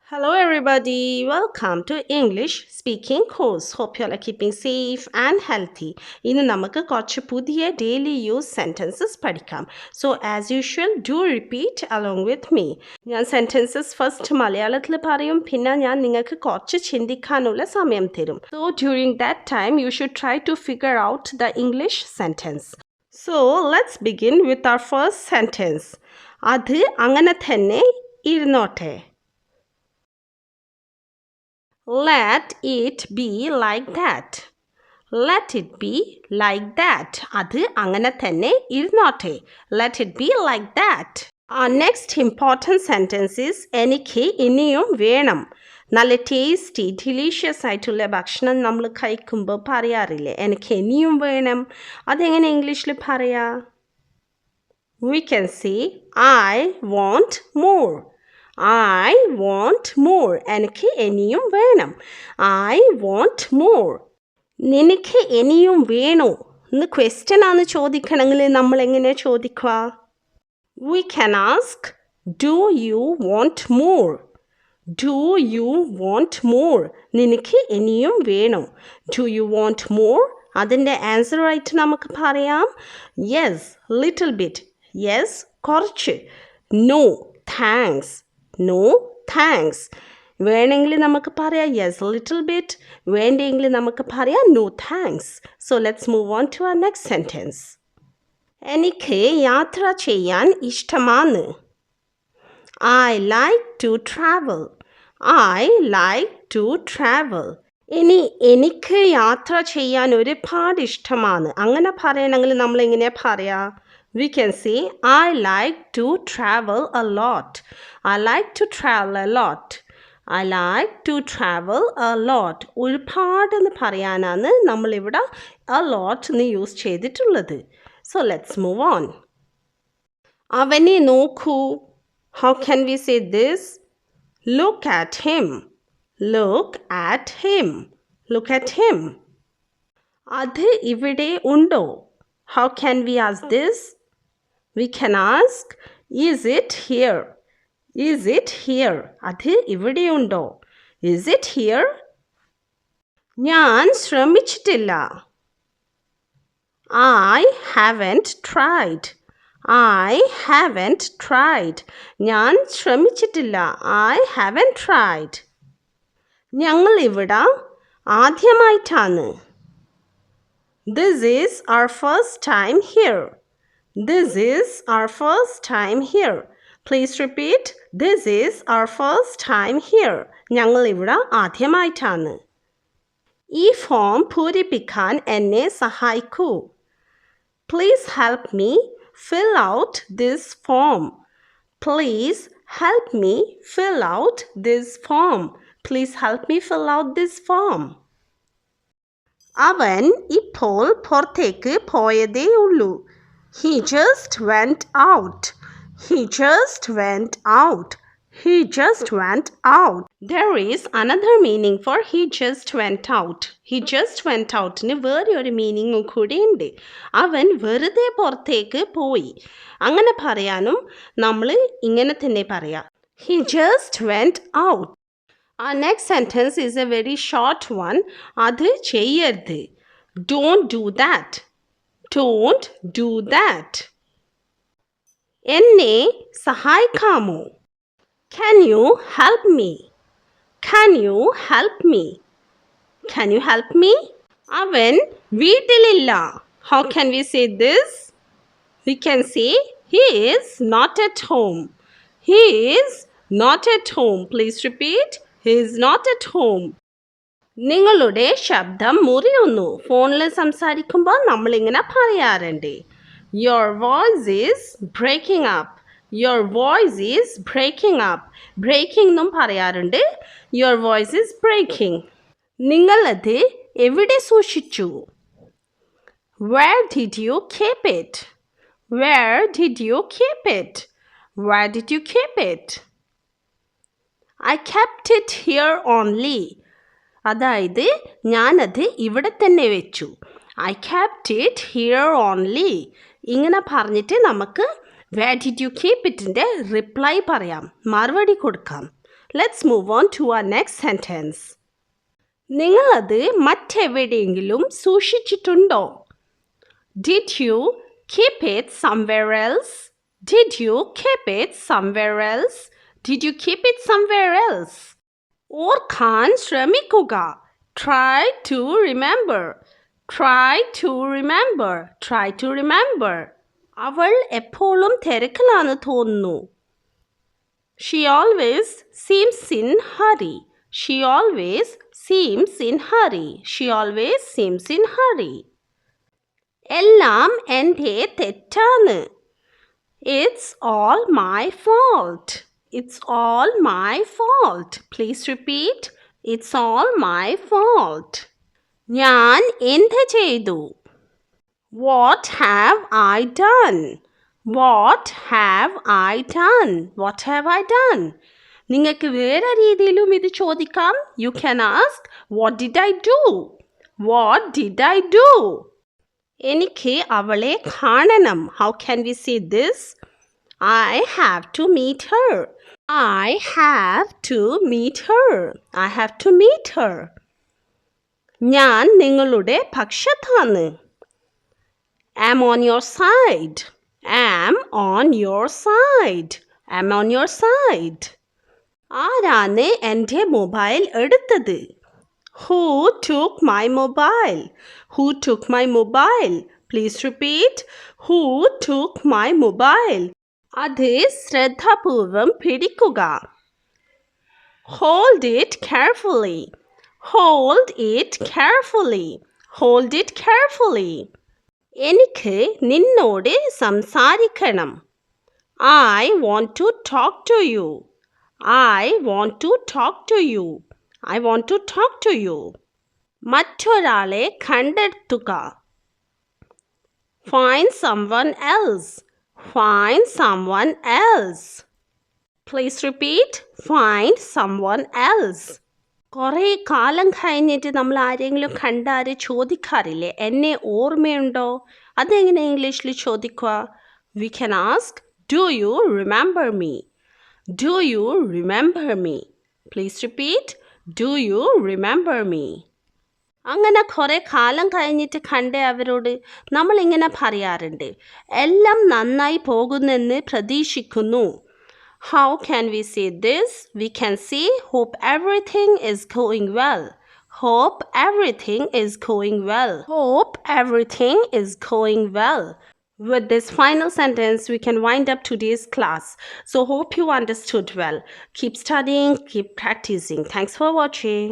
Hello everybody, welcome to English speaking course. Hope you all are keeping safe and healthy. ഇന്ന് നമുക്ക് കുറച്ച് പുതിയ daily use sentences പഠിക്കാം. So as usual, do repeat along with me. ഞാൻ sentences first മലയാളത്തിൽ പറയും, പിന്നെ ഞാൻ നിങ്ങൾക്ക് കുറച്ച് ചിന്തിക്കാനുള്ള സമയം തരും. So during that time, you should try to figure out the English sentence. So let's begin with our first sentence. അത് അങ്ങനെ തന്നെ ഇരുന്നോട്ടെ. Let it be like that. Let it be like that. അത് അങ്ങനെ തന്നെ ഇരുന്നോട്ടെ. Let it be like that. Our next important sentence is എനിക്ക് ഇനിയും വേണം. നല്ല ടേസ്റ്റി ഡിലീഷ്യസ് ആയിട്ടുള്ള ഭക്ഷണം നമ്മൾ കഴിക്കുമ്പോൾ പറയാറില്ലേ, എനിക്ക് ഇനിയും വേണം. അതെങ്ങനെ ഇംഗ്ലീഷിൽ പറയാ? We can say I want more. I want more. എനിക്ക് ഇനിയും വേണം. I want more. നിനക്ക് ഇനിയും വേണോ എന്ന് ക്വസ്റ്റ്യൻ ആണ് ചോദിക്കണമെങ്കിൽ നമ്മൾ എങ്ങനെ ചോദിക്കുക? We can ask, do you want more? Do you want more? നിനക്ക് ഇനിയും വേണോ? Do you want more? അതിൻ്റെ ആൻസർ ആയിട്ട് നമുക്ക് പറയാം yes, little bit. Yes, കുറച്ച്. No, thanks. No, thanks. വേണമെങ്കിൽ നമുക്ക് പറയാം yes, little bit. വേണ്ടെങ്കിൽ നമുക്ക് പറയാം no, thanks. So let's move on to our next sentence. എനിക്ക് യാത്ര ചെയ്യാൻ ഇഷ്ടമാണ്. I like to travel. I like to travel. ഇനി എനിക്ക് യാത്ര ചെയ്യാൻ ഒരുപാട് ഇഷ്ടമാണ് അങ്ങനെ പറയണമെങ്കിൽ നമ്മൾ എങ്ങനെ പറയാ? We can say I like to travel a lot. I like to travel a lot. I like to travel a lot. ഒരുപാട് എന്ന് പറയാനാണ് നമ്മളിവിടെ a lot എന്ന് യൂസ് ചെയ്തിട്ടുള്ളത്. So let's move on. അവനെ നോക്കൂ. How can we say this? Look at him. Look at him. Look at him. അത് ഇവിടെ ഉണ്ടോ? How can we ask this? We can ask, is it here? Is it here? അത് ഇവിടെയുണ്ടോ? Is it here? ഞാൻ ശ്രമിച്ചിട്ടില്ല. I haven't tried. I haven't tried. ഞാൻ ശ്രമിച്ചിട്ടില്ല. I haven't tried. ഞങ്ങൾ ഇവിടെ ആദ്യമായിട്ടാണ്. This is our first time here. This is our first time here. Please repeat. This is our first time here. ഞങ്ങൾ ഇവിടെ ആദ്യമായിട്ടാണ്. ഈ ഫോം പൂരിപ്പിക്കാൻ എന്നെ സഹായിക്കൂ. Please help me fill out this form. Please help me fill out this form. Please help me fill out this form. അവൻ ഇപ്പോൾ പുറത്തേക്ക് പോയതേ ഉള്ളൂ. He just went out. He just went out. He just went out. There is another meaning for he just went out. He just went out ന് വേറെ ഒരു മീനിങ്ങും കൂടി ഉണ്ട്. അവൻ വെറുതെ പുറത്തേക്ക് പോയി. അങ്ങനെ പറയാനും നമ്മൾ ഇങ്ങനെ തന്നെ പറയാം. He just went out. Our next sentence is a very short one. അത് ചെയ്യരുത്. Don't do that. Don't do that. എന്നെ സഹായിക്കാമോ? Can you help me? Can you help me? Can you help me? അവൻ വീട്ടിലില്ല. How can we say this? We can say he is not at home. He is not at home. Please repeat. He is not at home. നിങ്ങളുടെ ശബ്ദം മുറിയുന്നു. ഫോണിൽ സംസാരിക്കുമ്പോൾ നമ്മളിങ്ങനെ പറയാറുണ്ട്. Your voice is breaking up. Your voice is breaking up. Breaking എന്നും പറയാറുണ്ട്. Your voice is breaking. നിങ്ങളത് എവിടെ സൂക്ഷിച്ചു? Where did you keep it? Where did you keep it? Where did you keep it? I kept it here only. അതായത് ഞാനത് ഇവിടെ തന്നെ വെച്ചു. I kept it here only. ഇങ്ങനെ പറഞ്ഞിട്ട് നമുക്ക് where did you keep it ൻ്റെ റിപ്ലൈ പറയാം, മറുപടി കൊടുക്കാം. Let's move on to our next sentence. നിങ്ങളത് മറ്റെവിടെയെങ്കിലും സൂക്ഷിച്ചിട്ടുണ്ടോ? Did you keep it somewhere else? Did you keep it somewhere else? Did you keep it somewhere else? ഓർക്കാൻ ശ്രമിക്കുക. Try to remember. Try to remember. Try to remember. അവൾ എപ്പോഴും തിരക്കിലാണെന്ന് തോന്നുന്നു. She always seems in hurry. She always seems in hurry. She always seems in hurry. എല്ലാം എൻ്റെ തെറ്റാണ്. It's all my fault. It's all my fault. Please repeat. It's all my fault. ഞാൻ എന്ത് ചെയ്തു? What have I done? What have I done? What have I done? നിങ്ങൾക്ക് വേറെ രീതിയിലും ഇത് ചോദിക്കാം. You can ask, what did I do? What did I do? എനിക്ക് അവളെ കാണണം. How can we say this? I have to meet her. I have to meet her. I have to meet her. ഞാൻ നിങ്ങളുടെ പക്ഷത്താണ്. Am on your side. Am on your side. Am on your side. ആരാണ് എൻ്റെ mobile എടുത്തത്? Who took my mobile? Who took my mobile? Please repeat. Who took my mobile? അത് ശ്രദ്ധാപൂർവം പിടിക്കുക. Hold it carefully. Hold it carefully. Hold it carefully. എനിക്ക് നിന്നോട് സംസാരിക്കണം. I want to talk to you. I want to talk to you. I want to talk to you. മറ്റൊരാളെ കണ്ടെത്തുക. Find someone else. Find someone else. Please repeat. Find someone else. കുറേ കാലം കഴിഞ്ഞിട്ട് നമ്മൾ ആരെങ്കിലും കണ്ടാൽ ചോദിക്കാറില്ലേ, എന്നെ ഓർമ്മയുണ്ടോ? അതെങ്ങനെ ഇംഗ്ലീഷിൽ ചോദിക്കുക? We can ask, do you remember me? Do you remember me? Please repeat. Do you remember me? അങ്ങനെ കുറേ കാലം കഴിഞ്ഞിട്ട് കണ്ട അവരോട് നമ്മളിങ്ങനെ പറയാറുണ്ട്, എല്ലാം നന്നായി പോകുന്നെന്ന് പ്രതീക്ഷിക്കുന്നു. How can we say this? We can say, hope everything is going well. Hope everything is going well. Hope everything is going well. With this final sentence, we can wind up today's class. So hope you understood well. Keep studying, keep practicing. Thanks for watching.